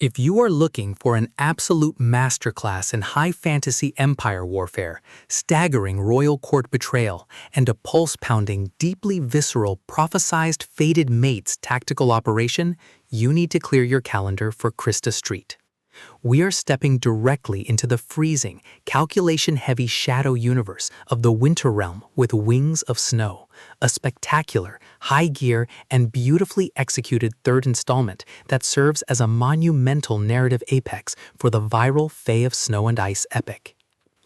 If you are looking for an absolute masterclass in high fantasy empire warfare, staggering royal court betrayal, and a pulse-pounding, deeply visceral, prophesized fated mates tactical operation, you need to clear your calendar for Krista Street. We are stepping directly into the freezing, calculation-heavy shadow universe of the Winter Realm with Wings of Snow, a spectacular, high-gear, and beautifully executed third installment that serves as a monumental narrative apex for the viral Fae of Snow and Ice epic.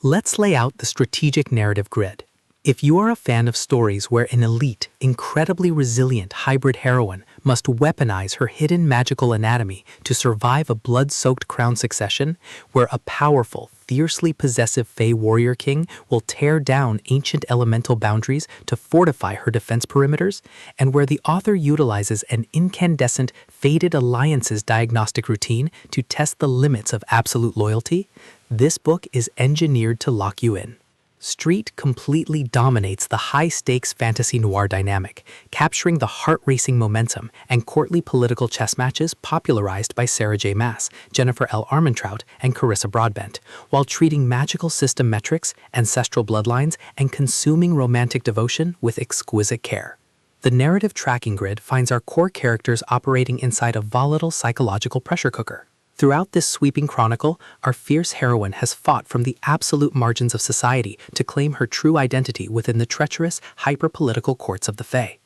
Let's lay out the strategic narrative grid. If you are a fan of stories where an elite, incredibly resilient hybrid heroine must weaponize her hidden magical anatomy to survive a blood-soaked crown succession, where a powerful, fiercely possessive Fae warrior king will tear down ancient elemental boundaries to fortify her defense perimeters, and where the author utilizes an incandescent, fated alliances diagnostic routine to test the limits of absolute loyalty, this book is engineered to lock you in. Street completely dominates the high-stakes fantasy noir dynamic, capturing the heart-racing momentum and courtly political chess matches popularized by Sarah J. Maas, Jennifer L. Armentrout, and Carissa Broadbent, while treating magical system metrics, ancestral bloodlines, and consuming romantic devotion with exquisite care. The narrative tracking grid finds our core characters operating inside a volatile psychological pressure cooker. Throughout this sweeping chronicle, our fierce heroine has fought from the absolute margins of society to claim her true identity within the treacherous, hyper-political courts of the Fae.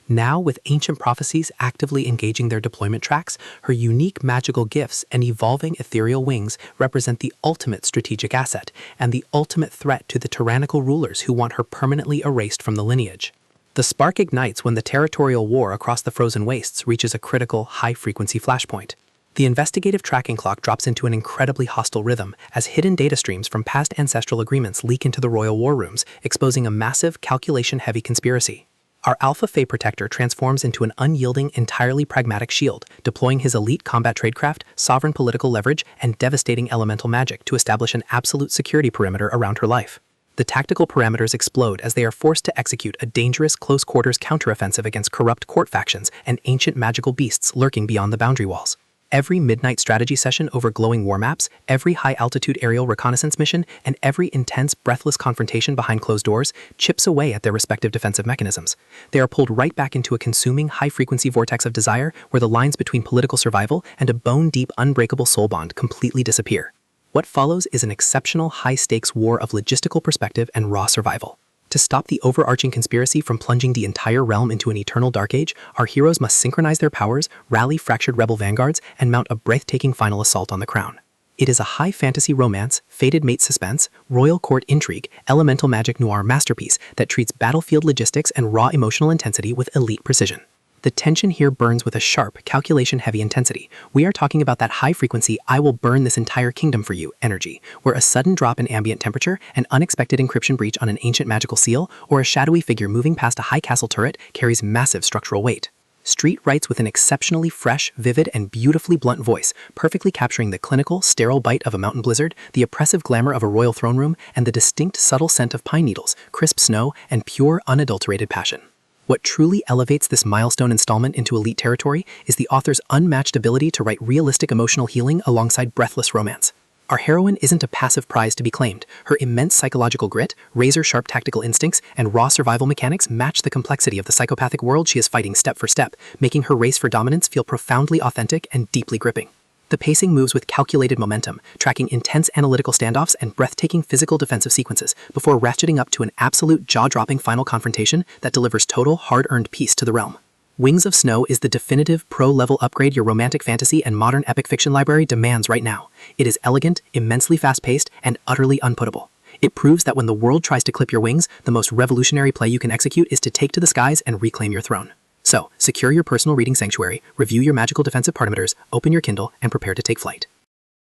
Now, with ancient prophecies actively engaging their deployment tracks, her unique magical gifts and evolving ethereal wings represent the ultimate strategic asset and the ultimate threat to the tyrannical rulers who want her permanently erased from the lineage. The spark ignites when the territorial war across the frozen wastes reaches a critical, high-frequency flashpoint. The investigative tracking clock drops into an incredibly hostile rhythm as hidden data streams from past ancestral agreements leak into the royal war rooms, exposing a massive, calculation-heavy conspiracy. Our Alpha Fae Protector transforms into an unyielding, entirely pragmatic shield, deploying his elite combat tradecraft, sovereign political leverage, and devastating elemental magic to establish an absolute security perimeter around her life. The tactical parameters explode as they are forced to execute a dangerous close-quarters counteroffensive against corrupt court factions and ancient magical beasts lurking beyond the boundary walls. Every midnight strategy session over glowing war maps, every high-altitude aerial reconnaissance mission, and every intense, breathless confrontation behind closed doors chips away at their respective defensive mechanisms. They are pulled right back into a consuming, high-frequency vortex of desire where the lines between political survival and a bone-deep, unbreakable soul bond completely disappear. What follows is an exceptional, high-stakes war of logistical perspective and raw survival. To stop the overarching conspiracy from plunging the entire realm into an eternal dark age, our heroes must synchronize their powers, rally fractured rebel vanguards, and mount a breathtaking final assault on the crown. It is a high fantasy romance, fated mate suspense, royal court intrigue, elemental magic noir masterpiece that treats battlefield logistics and raw emotional intensity with elite precision. The tension here burns with a sharp, calculation-heavy intensity. We are talking about that high-frequency, I will burn this entire kingdom for you energy, where a sudden drop in ambient temperature, an unexpected encryption breach on an ancient magical seal, or a shadowy figure moving past a high castle turret carries massive structural weight. Street writes with an exceptionally fresh, vivid, and beautifully blunt voice, perfectly capturing the clinical, sterile bite of a mountain blizzard, the oppressive glamour of a royal throne room, and the distinct, subtle scent of pine needles, crisp snow, and pure, unadulterated passion. What truly elevates this milestone installment into elite territory is the author's unmatched ability to write realistic emotional healing alongside breathless romance. Our heroine isn't a passive prize to be claimed. Her immense psychological grit, razor-sharp tactical instincts, and raw survival mechanics match the complexity of the psychopathic world she is fighting step for step, making her race for dominance feel profoundly authentic and deeply gripping. The pacing moves with calculated momentum, tracking intense analytical standoffs and breathtaking physical defensive sequences before ratcheting up to an absolute jaw-dropping final confrontation that delivers total, hard-earned peace to the realm. Wings of Snow is the definitive pro-level upgrade your romantic fantasy and modern epic fiction library demands right now. It is elegant, immensely fast-paced, and utterly unputtable. It proves that when the world tries to clip your wings, the most revolutionary play you can execute is to take to the skies and reclaim your throne. So, secure your personal reading sanctuary, review your magical defensive parameters, open your Kindle, and prepare to take flight.